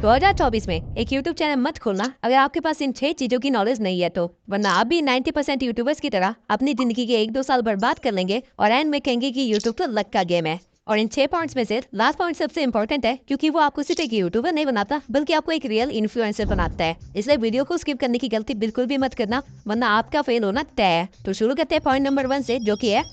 2024 में एक YouTube channel मत खोलना अगर आपके पास इन 6 चीजों की नॉलेज नहीं है तो, वरना आप भी 90% यूट्यूबर्स की तरह अपनी जिंदगी के 1-2 साल बर्बाद कर लेंगे और एंड में कहेंगे कि यूट्यूब तो लक का गेम है। और इन 6 पॉइंट्स में से लास्ट पॉइंट सबसे इंपॉर्टेंट है, क्योंकि वो आपको सिर्फ एक यूट्यूबर नहीं बनाता बल्कि आपको एक रियल इन्फ्लुएंसर बनाता है। इसलिए वीडियो को स्किप करने की गलती बिल्कुल भी मत करना, वरना आपका फेल होना तय है। तो शुरू करते हैं पॉइंट नंबर 1 से, जो की है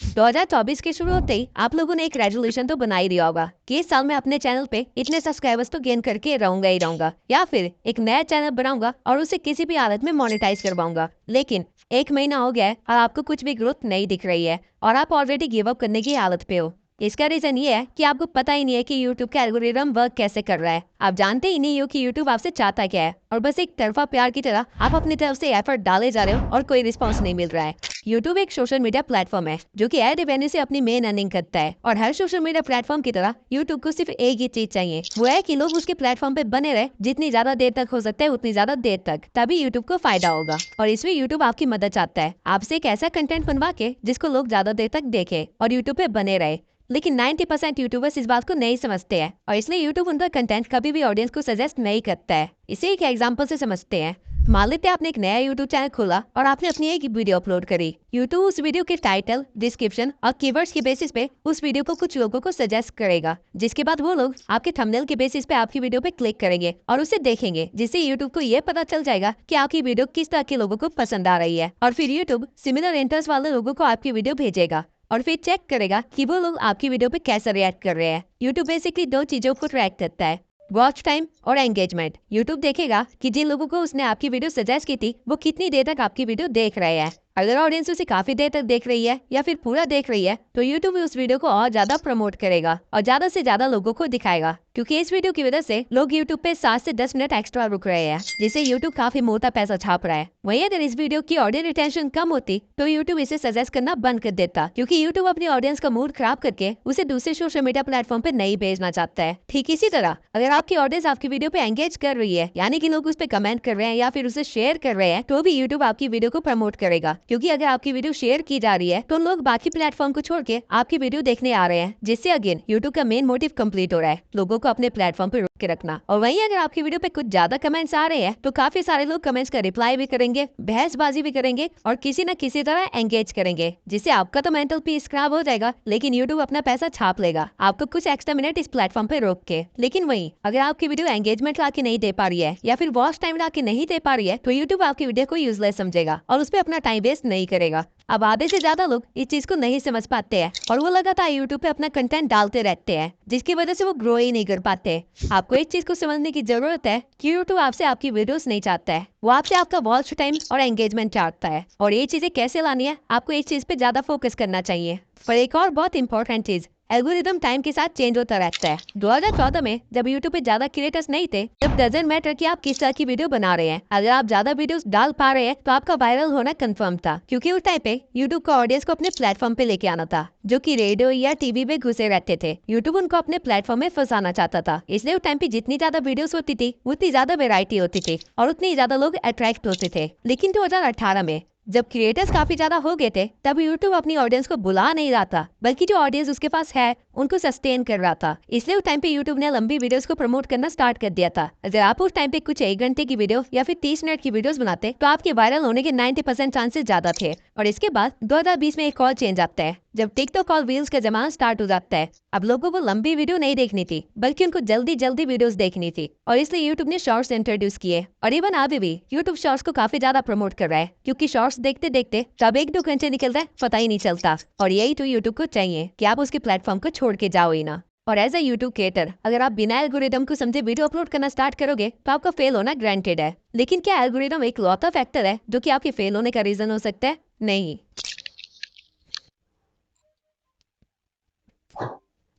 2024 के शुरू होते ही आप लोगों ने एक रेजोल्यूशन तो बना ही दिया होगा कि इस साल में अपने चैनल पे इतने सब्सक्राइबर्स तो गेन करके रहूंगा ही रहूंगा, या फिर एक नया चैनल बनाऊंगा और उसे किसी भी हालत में मोनेटाइज करवाऊंगा। लेकिन 1 महीना हो गया है और आपको कुछ भी ग्रोथ नहीं दिख रही है और आप ऑलरेडी गिव अप करने की हालत पे हो। इसका रीजन ये है कि आपको पता ही नहीं है कि YouTube का एल्गोरिदम वर्क कैसे कर रहा है। आप जानते ही नहीं हो कि YouTube आपसे चाहता क्या है, और बस एक तरफा प्यार की तरह आप अपनी तरफ से एफर्ट डाले जा रहे हो और कोई रिस्पॉन्स नहीं मिल रहा है। YouTube एक सोशल मीडिया प्लेटफॉर्म है जो कि एड रेवेन्यू से अपनी मेन अर्निंग करता है, और हर सोशल मीडिया प्लेटफॉर्म की तरह YouTube को सिर्फ एक ही चीज चाहिए, वो है कि लोग उसके प्लेटफॉर्म पे बने रहे जितनी ज्यादा देर तक हो सकता है उतनी ज्यादा देर तक, तभी YouTube को फायदा होगा। और इसमें YouTube आपकी मदद चाहता है, आपसे एक ऐसा कंटेंट बनवा के जिसको लोग ज्यादा देर तक देखे और YouTube पे बने रहे। लेकिन 90% यूट्यूबर्स इस बात को नहीं समझते हैं, और इसलिए यूट्यूब उनका कंटेंट कभी भी ऑडियंस को सजेस्ट नहीं करता है। इसे एक एग्जांपल से समझते हैं। मान लेते हैं आपने एक नया यूट्यूब चैनल खोला और आपने अपनी एक वीडियो अपलोड करी। यूट्यूब उस वीडियो के टाइटल, डिस्क्रिप्शन और कीवर्ड्स के बेसिस पे उस वीडियो को कुछ लोगों को सजेस्ट करेगा, जिसके बाद वो लोग आपके थंबनेल के बेसिस पे आपकी वीडियो पे क्लिक करेंगे और उसे देखेंगे, जिससे यूट्यूब को ये पता चल जाएगा कि आपकी वीडियो किस तरह के लोगों को पसंद आ रही है। और फिर यूट्यूब सिमिलर इंटरेस्ट वाले लोगों को आपकी वीडियो भेजेगा और फिर चेक करेगा कि वो लोग आपकी वीडियो पे कैसा रिएक्ट कर रहे हैं। यूट्यूब बेसिकली 2 चीजों को ट्रैक करता है, वॉच टाइम और एंगेजमेंट। यूट्यूब देखेगा कि जिन लोगों को उसने आपकी वीडियो सजेस्ट की थी वो कितनी देर तक आपकी वीडियो देख रहे हैं। अगर ऑडियंस उसे काफी देर तक देख रही है या फिर पूरा देख रही है तो यूट्यूब उस वीडियो को और ज्यादा प्रमोट करेगा और ज्यादा से ज्यादा लोगों को दिखाएगा, क्योंकि इस वीडियो की वजह से लोग यूट्यूब पे 7 से 10 मिनट एक्स्ट्रा रुक रहे हैं, जिससे यूट्यूब काफी मोटा पैसा छाप रहा है। वहीं अगर इस वीडियो की ऑडियंस रिटेंशन कम होती तो यूट्यूब इसे सजेस्ट करना बंद कर देता, क्योंकि यूट्यूब अपनी ऑडियंस का मूड खराब करके उसे दूसरे सोशल मीडिया प्लेटफॉर्म पे नहीं भेजना चाहता है। ठीक इसी तरह अगर आपकी ऑडियंस आपकी वीडियो पे एंगेज कर रही है, यानी कि लोग उस पे कमेंट कर रहे हैं या फिर उसे शेयर कर रहे हैं, तो भी यूट्यूब आपकी वीडियो को प्रमोट करेगा, क्योंकि अगर आपकी वीडियो शेयर की जा रही है तो लोग बाकी प्लेटफॉर्म को छोड़ के आपकी वीडियो देखने आ रहे हैं, जिससे अगेन यूट्यूब का मेन मोटिव कंप्लीट हो रहा है, लोगों को अपने प्लेटफॉर्म पे रोक के रखना। और वहीं अगर आपकी वीडियो पे कुछ ज्यादा कमेंट्स आ रहे हैं तो काफी सारे लोग कमेंट्स का रिप्लाई भी करेंगे, बहसबाजी भी करेंगे और किसी न किसी तरह एंगेज करेंगे, जिससे आपका तो मेंटल पीस खराब हो जाएगा, लेकिन यूट्यूब अपना पैसा छाप लेगा आपको कुछ एक्स्ट्रा मिनट इस प्लेटफॉर्म पे रोक के। लेकिन वहीं अगर आपकी वीडियो एंगेजमेंट ला के नहीं दे पा रही है या फिर वॉच टाइम ला के नहीं दे पा रही है तो यूट्यूब आपकी वीडियो को यूजलेस समझेगा और उस पर अपना टाइम वेस्ट नहीं करेगा। अब आधे से ज्यादा लोग इस चीज को नहीं समझ पाते हैं और वो लगातार यूट्यूब पे अपना कंटेंट डालते रहते हैं, जिसकी वजह से वो ग्रो ही नहीं कर पाते। आपको एक चीज को समझने की जरूरत है कि यूट्यूब आपसे आपकी वीडियोस नहीं चाहता है, वो आपसे आपका वॉच टाइम और एंगेजमेंट चाहता है। और ये चीजें कैसे लानी है, आपको एक चीज पे ज्यादा फोकस करना चाहिए। पर एक और बहुत इंपॉर्टेंट चीज, एल्गोरिदम टाइम के साथ चेंज होता रहता है। 2014 में जब यूट्यूब पे ज्यादा क्रिएटर्स नहीं थे, तब डजंट मैटर कि आप किस तरह की वीडियो बना रहे हैं, अगर आप ज्यादा वीडियोस डाल पा रहे हैं तो आपका वायरल होना कंफर्म था, क्योंकि उस टाइम पे यूट्यूब का ऑडियंस को अपने प्लेटफॉर्म पे लेके आना था, जो कि रेडियो या टीवी पे घुसे रहते थे। यूट्यूब उनको अपने प्लेटफॉर्म में फंसाना चाहता था, इसलिए उस टाइम पे जितनी ज्यादा वीडियोस होती थी उतनी ज्यादा वेरायटी होती थी और उतनी ज्यादा लोग अट्रैक्ट होते थे। लेकिन 2018 में जब क्रिएटर्स काफी ज्यादा हो गए थे, तब यूट्यूब अपनी ऑडियंस को बुला नहीं रहा था, बल्कि जो ऑडियंस उसके पास है उनको सस्टेन कर रहा था। इसलिए उस टाइम पे यूट्यूब ने लंबी वीडियोस को प्रमोट करना स्टार्ट कर दिया था। अगर आप उस टाइम पे कुछ 1 घंटे की वीडियो या फिर 30 मिनट की वीडियोस बनाते तो आपके वायरल होने के 90% चांसेस ज्यादा थे। और इसके बाद 2020 में एक और चेंज आता है, जब टिकटॉक और रील्स का जमाना स्टार्ट हो जाता है। अब लोगों को लंबी वीडियो नहीं देखनी थी, बल्कि उनको जल्दी जल्दी वीडियोस देखनी थी, और इसलिए यूट्यूब ने शॉर्ट्स इंट्रोड्यूस किए। और इवन अभी भी यूट्यूब शॉर्ट्स को काफी ज्यादा प्रमोट कर रहा है, क्योंकि शॉर्ट्स देखते देखते कब 1-2 घंटे निकल रहा है पता ही नहीं चलता। और यही तो यूट्यूब को चाहिए कि आप उसके प्लेटफॉर्म को छोड़ के जाओ ही ना। और एज अ यूट्यूब क्रिएटर, अगर आप बिना एल्गोरिदम को समझे वीडियो अपलोड करना स्टार्ट करोगे तो आपका फेल होना ग्रांटेड है। लेकिन क्या एल्गोरिदम एक लौता फैक्टर है जो कि आपके फेल होने का रीजन हो सकता है? नहीं।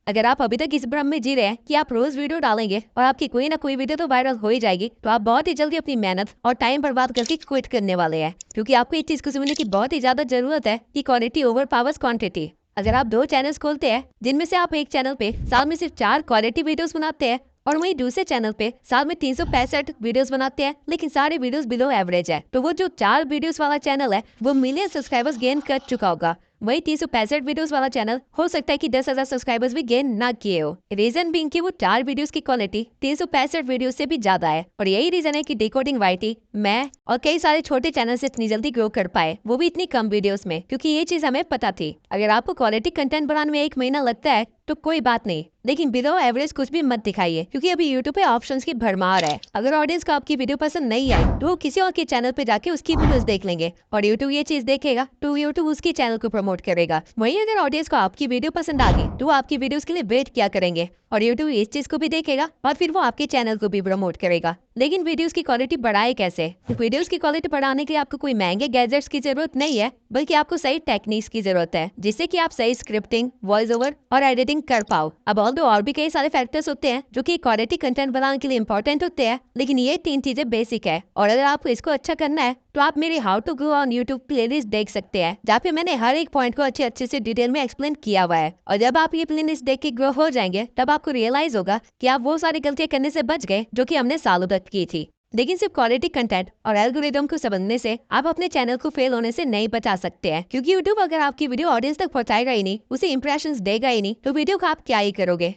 अगर आप अभी तक इस भ्रम में जी रहे हैं कि आप रोज वीडियो डालेंगे और आपकी कोई ना कोई वीडियो तो वायरल हो ही जाएगी, तो आप बहुत ही जल्दी अपनी मेहनत और टाइम बर्बाद करके क्विट करने वाले हैं, क्योंकि आपको इस चीज को समझने की बहुत ही ज्यादा जरूरत है कि क्वालिटी ओवर पावर्स क्वांटिटी। अगर आप 2 चैनल्स खोलते हैं, जिनमें से आप एक चैनल पे साल में सिर्फ 4 क्वालिटी वीडियोस बनाते हैं और वहीं दूसरे चैनल पे साल में 365 वीडियोस बनाते हैं, लेकिन सारे वीडियोस बिलो एवरेज है, तो वो जो 4 वीडियोस वाला चैनल है वो मिलियन सब्सक्राइबर्स गेन कर चुका होगा, वही 365 वीडियोस वाला चैनल हो सकता है कि 10,000 सब्सक्राइबर्स भी गेन ना किए हो। रीजन बीइंग कि वो 4 वीडियोस की क्वालिटी 365 वीडियोस से भी ज्यादा है और यही रीजन है कि डिकोडिंग वाईटी, मैं और कई सारे छोटे चैनल से इतनी जल्दी ग्रो कर पाए, वो भी इतनी कम वीडियोस में, क्योंकि ये चीज हमें पता थी। अगर आपको क्वालिटी कंटेंट बनाने में 1 महीना लगता है तो कोई बात नहीं, लेकिन बिलो एवरेज कुछ भी मत दिखाइए, क्योंकि अभी यूट्यूब पे ऑप्शंस की भरमार है। अगर ऑडियंस को आपकी वीडियो पसंद नहीं आई तो वो किसी और के चैनल पे जाके उसकी वीडियोस देख लेंगे और यूट्यूब ये चीज देखेगा तो यूट्यूब उसकी चैनल को प्रमोट करेगा। वहीं अगर ऑडियंस को आपकी वीडियो पसंद आ गई तो वो आपकी वीडियोस के लिए वेट क्या करेंगे और यूट्यूब इस चीज को भी देखेगा और फिर वो आपके चैनल को भी प्रमोट करेगा। लेकिन वीडियोस की क्वालिटी बढ़ाए कैसे? वीडियोस की क्वालिटी बढ़ाने के लिए आपको कोई महंगे गैजेट्स की जरूरत नहीं है, बल्कि आपको सही टेक्निक्स की जरूरत है, जिससे कि आप सही स्क्रिप्टिंग, वॉइस ओवर और एडिटिंग कर पाओ। अब और भी कई सारे फैक्टर्स होते हैं जो कि क्वालिटी कंटेंट बनाने के लिए इंपॉर्टेंट होते हैं, लेकिन ये 3 चीजें बेसिक है। और अगर आपको इसको अच्छा करना है तो आप मेरी how to grow on YouTube playlist देख सकते हैं, जहाँ पे मैंने हर एक पॉइंट को अच्छे से डिटेल में एक्सप्लेन किया हुआ है। और जब आप ये प्लेलिस्ट देख के ग्रो हो जाएंगे तब आपको रियलाइज होगा कि आप वो सारी गलतियां करने से बच गए जो कि हमने सालों तक की थी। लेकिन सिर्फ क्वालिटी कंटेंट और एल्गोरिदम को समझने से आप अपने चैनल को फेल होने से नहीं बचा सकते हैं, क्योंकि यूट्यूब अगर आपकी वीडियो ऑडियंस तक पहुंचाएगा ही नहीं, उसे इंप्रेशंस देगा ही नहीं, तो वीडियो का आप क्या ही करोगे।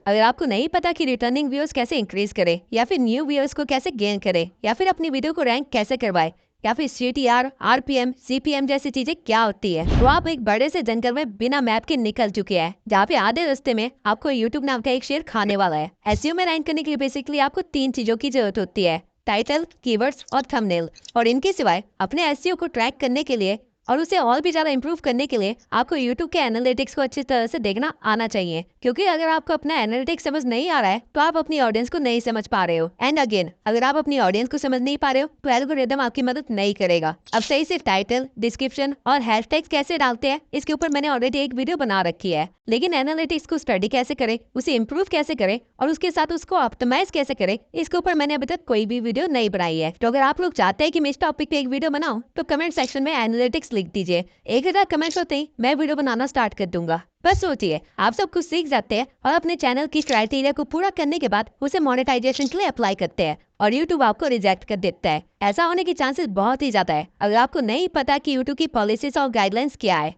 अगर आपको नहीं पता कि रिटर्निंग व्यूअर्स कैसे इंक्रीज करे, या फिर न्यू व्यूअर्स को कैसे गेन करे, या फिर अपनी वीडियो को रैंक कैसे करवाए, या फिर CTR, RPM, CPM जैसी चीजें क्या होती है, तो आप एक बड़े से जंगल में बिना मैप के निकल चुके हैं, जहाँ पे आधे रास्ते में आपको YouTube नाम का एक शेर खाने वाला है। SEO में रैंक करने के लिए बेसिकली आपको 3 चीजों की जरूरत होती है: टाइटल, कीवर्ड्स और थंबनेल। और इनके सिवाय अपने SEO को ट्रैक करने के लिए और उसे और भी ज्यादा इंप्रूव करने के लिए आपको YouTube के एनालिटिक्स को अच्छी तरह से देखना आना चाहिए, क्योंकि अगर आपको अपना एनालिटिक्स समझ नहीं आ रहा है तो आप अपनी ऑडियंस को नहीं समझ पा रहे हो। एंड अगेन, अगर आप अपनी ऑडियंस को समझ नहीं पा रहे हो तो एल्गोरिदम आपकी मदद नहीं करेगा। अब सही से टाइटल, डिस्क्रिप्शन और हैशटैग्स कैसे डालते हैं, इसके ऊपर मैंने ऑलरेडी एक वीडियो बना रखी है। लेकिन एनालिटिक्स को स्टडी कैसे करे, उसे इम्प्रूव कैसे करे और उसके साथ उसको ऑप्टिमाइज कैसे करे, इसके ऊपर मैंने अभी तक कोई भी वीडियो नहीं बनाई है। तो अगर आप लोग चाहते हैं कि मैं इस टॉपिक पे एक वीडियो बनाऊं तो कमेंट सेक्शन में एनालिटिक्स लिख दीजिए। 1000 कमेंट्स होते ही मैं वीडियो बनाना स्टार्ट कर दूंगा। बस सोचिए, आप सब कुछ सीख जाते हैं और अपने चैनल की क्राइटेरिया को पूरा करने के बाद उसे मोनेटाइजेशन के लिए अप्लाई करते हैं और यूट्यूब आपको रिजेक्ट कर देता है। ऐसा होने की चांसेस बहुत ही ज्यादा है अगर आपको नहीं पता कि यूट्यूब की पॉलिसीज और गाइडलाइंस क्या है।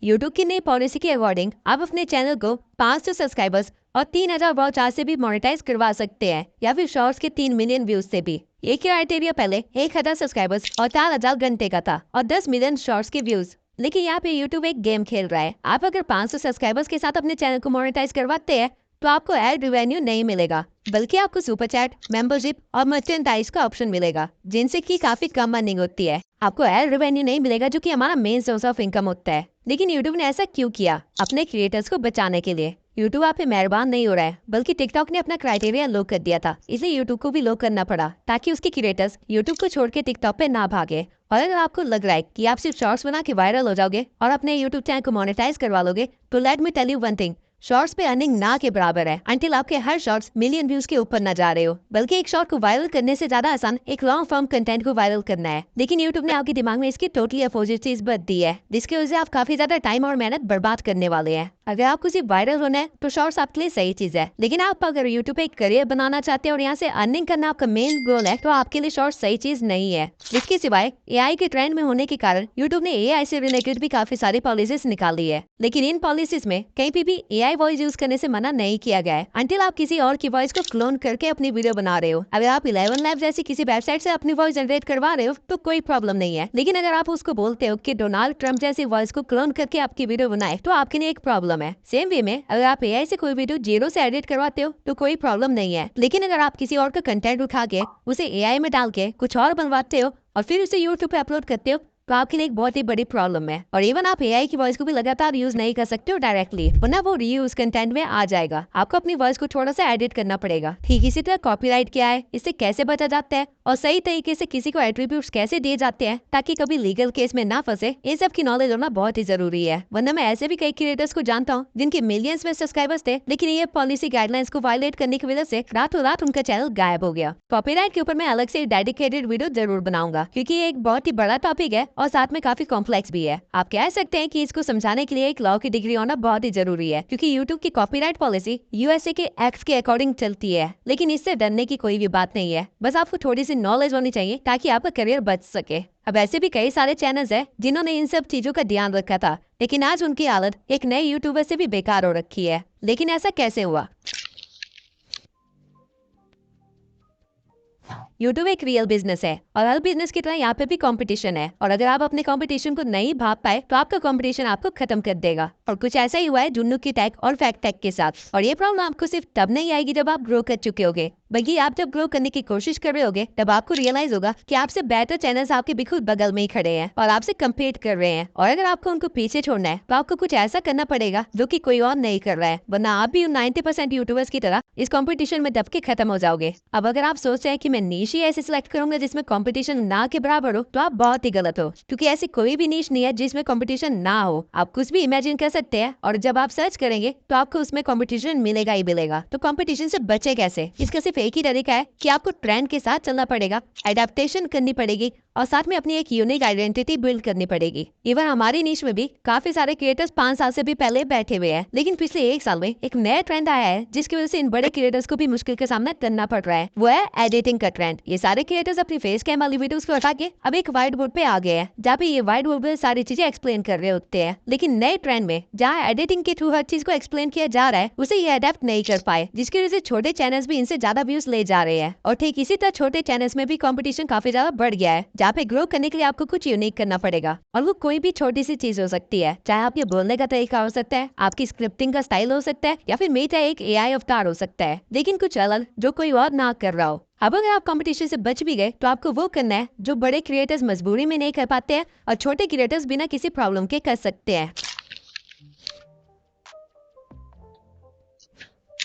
यूट्यूब की नई पॉलिसी के अकॉर्डिंग आप अपने चैनल को 500 सब्सक्राइबर्स और 3000 वॉच आवर से भी मोनेटाइज करवा सकते हैं, या फिर शॉर्ट्स के 3 मिलियन व्यूज से भी। ये क्राइटेरिया पहले 1000 सब्सक्राइबर्स और 4000 घंटे का था और 10 मिलियन शॉर्ट्स के व्यूज। लेकिन यहाँ पे यूट्यूब एक गेम खेल रहा है। आप अगर 500 सब्सक्राइबर्स के साथ अपने चैनल को मोनेटाइज करवाते हैं तो आपको एड रेवेन्यू नहीं मिलेगा, बल्कि आपको सुपर चैट, मेंबरशिप और मर्चेंडाइज का ऑप्शन मिलेगा, जिनसे की काफी कम अर्निंग होती है। आपको एड रेवेन्यू नहीं मिलेगा, जो कि हमारा मेन सोर्स ऑफ इनकम होता है। लेकिन यूट्यूब ने ऐसा क्यों किया? अपने क्रिएटर्स को बचाने के लिए। यूट्यूब आप पे मेहरबान नहीं हो रहा है, बल्कि टिकटॉक ने अपना क्राइटेरिया लो कर दिया था, इसलिए यूट्यूब को भी लो करना पड़ा, ताकि उसके क्रिएटर्स यूट्यूब को छोड़ के टिकटॉक पे ना भागे। और अगर आपको लग रहा है कि आप सिर्फ शॉर्ट्स बना के वायरल हो जाओगे और अपने यूट्यूब चैनल को मोनेटाइज करवा लोगे, तो let me tell you one thing, shorts पे अर्निंग ना के बराबर है, अंटिल आपके हर शॉर्ट्स मिलियन व्यूज के ऊपर न जा रहे हो। बल्कि एक शॉर्ट को वायरल करने से ज्यादा आसान एक लॉन्ग फॉर्म कंटेंट को वायरल करना है। लेकिन यूट्यूब ने आपके दिमाग में इसकी टोटली अपोजिट चीज बद दी है, जिसकी वजह से आप काफी ज्यादा टाइम और मेहनत बर्बाद करने वाले हैं। अगर आपको सिर्फ वायरल होना है तो शॉर्ट्स आपके लिए सही चीज है, लेकिन आप अगर यूट्यूब पे एक करियर बनाना चाहते हैं और यहाँ से अर्निंग करना आपका मेन गोल है, तो आपके लिए शॉर्ट्स सही चीज नहीं है। इसके सिवाय AI के ट्रेंड में होने के कारण यूट्यूब ने AI से रिलेटेड भी काफी सारी पॉलिसीज निकाली है, लेकिन इन पॉलिसीज में कहीं भी AI वॉइस यूज करने से मना नहीं किया गया है, अंटिल आप किसी और की वॉइस को क्लोन करके अपनी वीडियो बना रहे हो। अगर आप 11 लैब जैसी किसी वेबसाइट से अपनी वॉइस जनरेट करवा रहे हो तो कोई प्रॉब्लम नहीं है, लेकिन अगर आप उसको बोलते हो कि डोनाल्ड ट्रंप जैसी वॉइस को क्लोन करके आपकी वीडियो बनाए, तो आपके लिए एक प्रॉब्लम है। सेम वे में अगर आप AI से कोई वीडियो जीरो से एडिट करवाते हो तो कोई प्रॉब्लम नहीं है, लेकिन अगर आप किसी और का कंटेंट उठा के उसे AI में डाल के कुछ और बनवाते हो और फिर उसे यूट्यूब पे अपलोड करते हो, तो आपके लिए एक बहुत ही बड़ी प्रॉब्लम है। और इवन आप AI की वॉइस को भी लगातार यूज नहीं कर सकते हो डायरेक्टली, वरना वो रीयूज कंटेंट में आ जाएगा। आपको अपनी वॉइस को थोड़ा सा एडिट करना पड़ेगा। ठीक इसी तरह कॉपीराइट क्या है, इससे कैसे बचा जाता है और सही तरीके से किसी को एट्रीब्यूट्स कैसे दिए जाते हैं ताकि कभी लीगल केस में ना फंसे, इन सब की नॉलेज होना बहुत ही जरूरी है। वरना मैं ऐसे भी कई क्रिएटर्स को जानता हूँ जिनके मिलियंस में सब्सक्राइबर्स थे, लेकिन ये पॉलिसी गाइडलाइंस को वायलेट करने की वजह से रातों रात उनका चैनल गायब हो गया। कॉपीराइट के ऊपर मैं अलग से डेडिकेटेड वीडियो जरूर बनाऊंगा, क्योंकि ये एक बहुत ही बड़ा टॉपिक है और साथ में काफी कॉम्प्लेक्स भी है। आप कह सकते हैं कि इसको समझाने के लिए एक लॉ की डिग्री होना बहुत ही जरूरी है, क्योंकि यूट्यूब की कॉपीराइट पॉलिसी यूएसए के एक्ट के अकॉर्डिंग चलती है। लेकिन इससे डरने की कोई भी बात नहीं है, बस आपको थोड़ी सी नॉलेज होनी चाहिए ताकि आपका करियर बच सके। अब ऐसे भी कई सारे चैनल्स हैं जिन्होंने इन सब चीजों का ध्यान रखा था, लेकिन आज उनकी हालत एक नए यूट्यूबर से भी बेकार हो रखी है। लेकिन ऐसा कैसे हुआ? यूट्यूब एक रियल बिजनेस है और हर बिजनेस की तरह यहाँ पे भी कंपटीशन है, और अगर आप अपने कंपटीशन को नहीं भाप पाए तो आपका कंपटीशन आपको खत्म कर देगा। और कुछ ऐसा ही हुआ है जुन्नू की टैग और फैक्ट टैग के साथ। और ये प्रॉब्लम आपको सिर्फ तब नहीं आएगी जब आप ग्रो कर चुके होगे, बल्कि आप जब ग्रो करने की कोशिश कर रहे होगे तब आपको रियलाइज होगा कि आपसे बेहतर चैनल्स आपके बिल्कुल बगल में ही खड़े हैं और आपसे कम्पीट कर रहे हैं। और अगर आपको उनको पीछे छोड़ना है तो आपको कुछ ऐसा करना पड़ेगा जो कि कोई और नहीं कर रहा है, वरना आप भी 90% यूट्यूबर्स की तरह इस कंपटीशन में दब के खत्म हो जाओगे। अब अगर आप सोच रहे हैं कि मैं नीश ही ऐसे सिलेक्ट करूंगा जिसमें कंपटीशन ना के बराबर हो, तो आप बहुत ही गलत हो, क्योंकि ऐसी कोई भी नीश नहीं है जिसमें कंपटीशन ना हो। आप कुछ भी इमेजिन कर सकते हैं और जब आप सर्च करेंगे तो आपको उसमें कंपटीशन मिलेगा ही मिलेगा। तो कंपटीशन से बचे कैसे? इसका सिर्फ एक ही तरीका है कि आपको ट्रेंड के साथ चलना पड़ेगा, एडेप्टेशन करनी पड़ेगी और साथ में अपनी एक यूनिक आइडेंटिटी बिल्ड करनी पड़ेगी। इवन हमारी नीश में भी काफी सारे क्रिएटर्स 5 साल से भी पहले बैठे हुए हैं, लेकिन पिछले 1 साल में एक नया ट्रेंड आया है जिसकी वजह से इन बड़े क्रिएटर्स को भी मुश्किल का सामना करना पड़ रहा है। वो है एडिटिंग का ट्रेंड। ये सारे क्रिएटर्स अपनी फेस कैम वाली वीडियोस को हटा के अब एक व्हाइट बोर्ड पे आ गए हैं, जहाँ पे ये व्हाइट बोर्ड पे सारी चीजें एक्सप्लेन कर रहे होते हैं। लेकिन नए ट्रेंड में जहाँ एडिटिंग के थ्रू हर चीज को एक्सप्लेन किया जा रहा है, उसे ये अडेप्ट नहीं कर पाए, जिसकी वजह से छोटे चैनल्स भी इनसे ज्यादा व्यूज ले जा रहे हैं। और ठीक इसी तरह छोटे चैनल्स में भी कंपटीशन काफी ज्यादा बढ़ गया है, जहाँ पे ग्रो करने के लिए आपको कुछ यूनिक करना पड़ेगा। और वो कोई भी छोटी सी चीज हो सकती है, चाहे आपके बोलने का तरीका हो सकता है, आपकी स्क्रिप्टिंग का स्टाइल हो सकता है, या फिर मेरा एक एआई अवतार हो सकता है, लेकिन कुछ अलग जो कोई और ना कर रहा हो। अब अगर आप कंपटीशन से बच भी गए तो आपको वो करना है जो बड़े क्रिएटर्स मजबूरी में नहीं कर पाते हैं और छोटे क्रिएटर्स बिना किसी प्रॉब्लम के कर सकते हैं।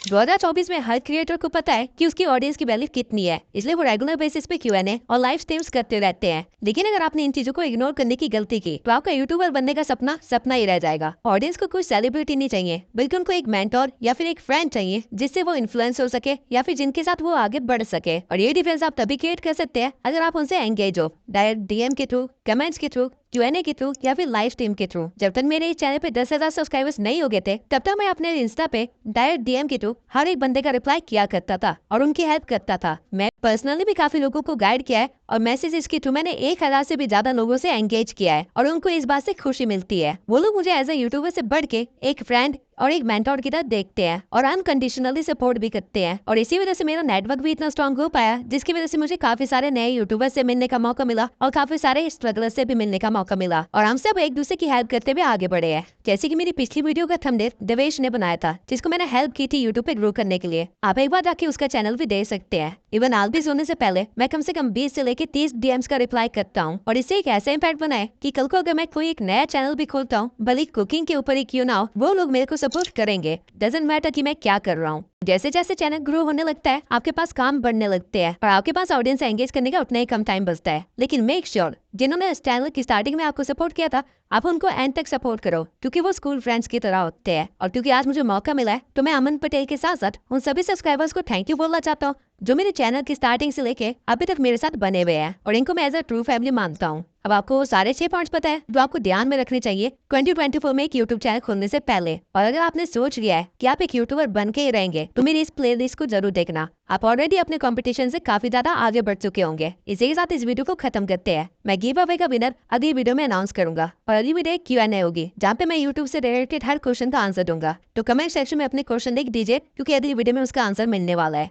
2024 में हर क्रिएटर को पता है कि उसकी ऑडियंस की वैल्यू कितनी है, इसलिए वो रेगुलर बेसिस पे Q&A और लाइव स्ट्रीम्स करते रहते हैं। लेकिन अगर आपने इन चीजों को इग्नोर करने की गलती की तो आपका यूट्यूबर बनने का सपना सपना ही रह जाएगा। ऑडियंस को कोई सेलिब्रिटी नहीं चाहिए, बल्कि उनको एक मेंटोर या फिर एक फ्रेंड चाहिए जिससे वो इन्फ्लुएंस हो सके या फिर जिनके साथ वो आगे बढ़ सके। और ये डिफरेंस आप तभी क्रिएट कर सकते हैं अगर आप उनसे एंगेज हो, डायरेक्ट डीएम के थ्रू, कमेंट्स के थ्रू, Q&A के थ्रू या फिर लाइव स्ट्रीम के थ्रू। जब तक मेरे इस चैनल पे 10,000 सब्सक्राइबर्स नहीं हो गए थे, तब तक मैं अपने इंस्टा पे डायरेक्ट डीएम के थ्रू हर एक बंदे का रिप्लाई किया करता था और उनकी हेल्प करता था। मैं पर्सनली भी काफी लोगों को गाइड किया है और मैसेजेस के थ्रू मैंने 1,000 से भी ज्यादा लोगों से एंगेज किया है और उनको इस बात से खुशी मिलती है। वो लोग मुझे एज ए यूट्यूबर से बढ़ के एक फ्रेंड और एक मेंटोर की तरह देखते हैं और अनकंडीशनली सपोर्ट भी करते हैं। और इसी वजह से मेरा नेटवर्क भी इतना स्ट्रॉन्ग हो पाया, जिसकी वजह से मुझे काफी सारे नए यूट्यूबर्स से मिलने का मौका मिला और काफी सारे स्ट्रगलर्स से भी मिलने का मौका मिला। और हम सब एक दूसरे की हेल्प करते हुए आगे बढ़े हैं। जैसे कि मेरी पिछली वीडियो का थंबनेल देवेश ने बनाया था, जिसको मैंने हेल्प की थी यूट्यूब पे ग्रो करने के लिए। आप एक बार जाके उसका चैनल भी देख सकते हैं। इवन आज भी सोने से पहले मैं कम से कम 20 से लेके 30 डीएम्स का रिप्लाई करता हूँ और इससे एक ऐसा इम्पैक्ट बना है कि कल को अगर मैं कोई एक नया चैनल भी खोलता हूँ, भले कुकिंग के ऊपर ही क्यों ना हो, वो लोग मेरे को सपोर्ट करेंगे। डजंट मैटर कि मैं क्या कर रहा हूँ। जैसे जैसे चैनल ग्रो होने लगता है, आपके पास काम बढ़ने लगते हैं और आपके पास ऑडियंस से एंगेज करने का उतना ही कम टाइम बचता है। लेकिन मेक श्योर जिन्होंने इस चैनल की स्टार्टिंग में आपको सपोर्ट किया था, आप उनको एंड तक सपोर्ट करो, क्योंकि वो स्कूल फ्रेंड्स की तरह होते हैं। और क्योंकि आज मुझे मौका मिला है, तो मैं अमन पटेल के साथ साथ उन सभी सब्सक्राइबर्स को थैंक यू बोलना चाहता हूँ जो मेरे चैनल की स्टार्टिंग से लेके अभी तक मेरे साथ बने हुए हैं, और इनको मैं एज अ ट्रू फैमिली मानता हूँ। अब आपको वो सारे 6 पॉइंट्स पता है जो आपको ध्यान में रखने चाहिए 2024 में एक यूट्यूब चैनल खोलने से पहले। और अगर आपने सोच लिया है कि आप एक यूट्यूबर बन के ही रहेंगे, तो मेरी इस प्लेलिस्ट को जरूर देखना। आप ऑलरेडी अपने कंपटीशन से काफी ज्यादा आगे बढ़ चुके होंगे। इसी के साथ इस वीडियो को खत्म करते हैं। मैं गिव अवे का विनर अगली वीडियो में अनाउंस करूंगा और अगली वीडियो Q&A होगी, जहाँ पे मैं यूट्यूब से रिलेटेड हर क्वेश्चन का आंसर दूंगा। तो कमेंट सेक्शन में अपने क्वेश्चन लिख दीजिए, क्योंकि अगली वीडियो में उसका आंसर मिलने वाला है।